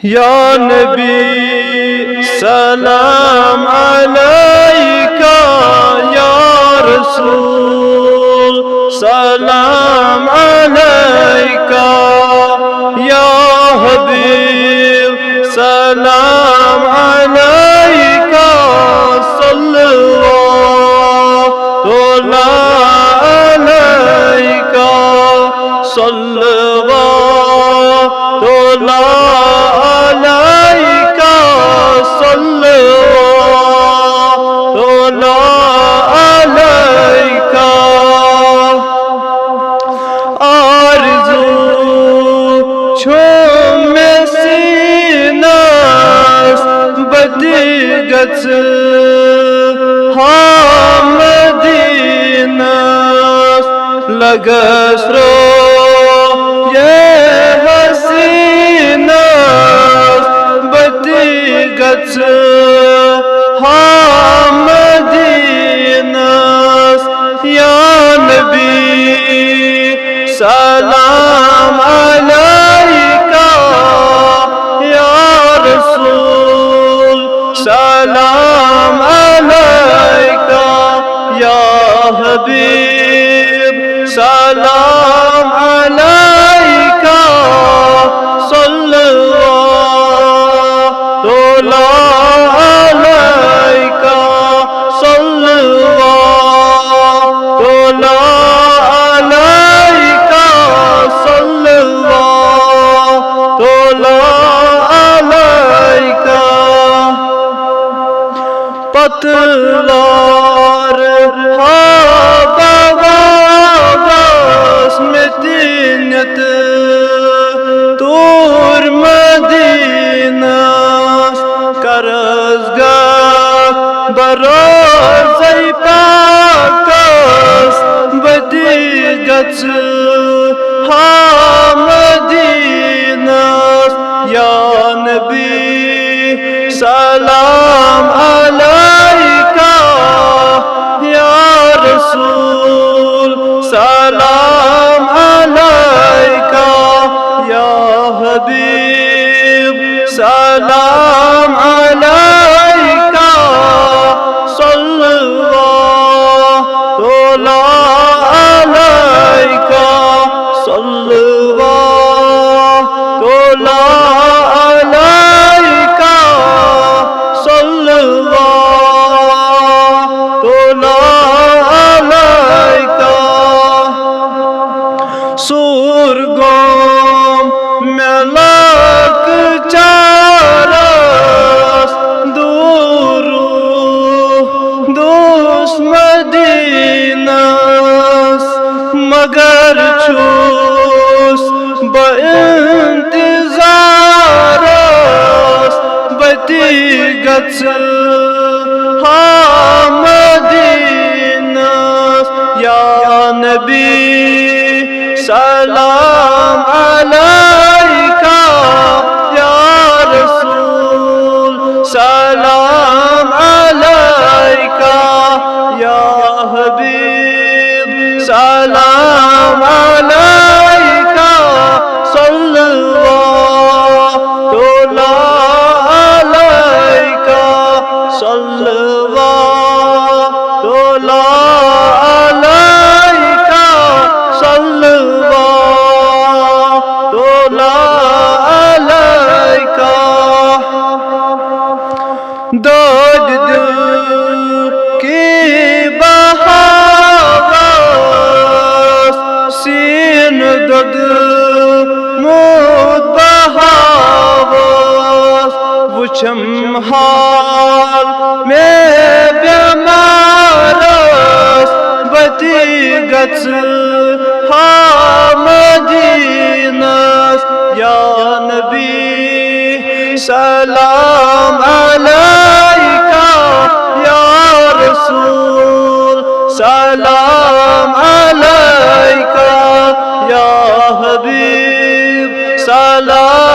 या नबी सलाम अलैका, या रसूल सलाम अलैका, या हबीब सलाम अलैका, सल्लल्लाहु अलैका, सल्लल्लाहु अलैका, सल्लल्लाहु अलैका। आरज़ू छुमे सीनास बदिगत हामदीनास लगसरो ये हसीनास बदिगत हामदीनास। या नबी सलाम अलैका, या रसूल सलाम अलैका, या हबीब सलाम अलैका, सल्लल्लाहु अलैका, सल्लल्लाहु अलैका, सल्लल्लाहु अलैका। पतवार हाबास में तीनत तूर मदीना करज़गा बरोज़ै पाकस बदिगत हामदीनास। या नबी सलाम अलैका, या रसूल सलाम अलैका, या हबीब सलाम अलैका, सल्लल्लाहु अलैका, सल्लल्लाहु अलैका, सल्लल्लाहु अलैका। सुरगों में लाख चारस दूरू दूस मदीनास मगर छूस बइंतिज़ारस बदिगत हामदीनास। या नबी सलाम अलैका, या रसूल सलाम अलैका, या हबीब सलाम अलैका, सल्लल्लाहु अलैका, सल्लल्लाहु अलैका, सल्लल्लाहु अलैका। दर्द दिल की बहावस सीन दर्द मूत बहावस वुछम हाल में बेमारस बदिगत हामदीनास। या नबी सलाम अलैका, या रसूल सलाम अलैका, या हबीब सलाम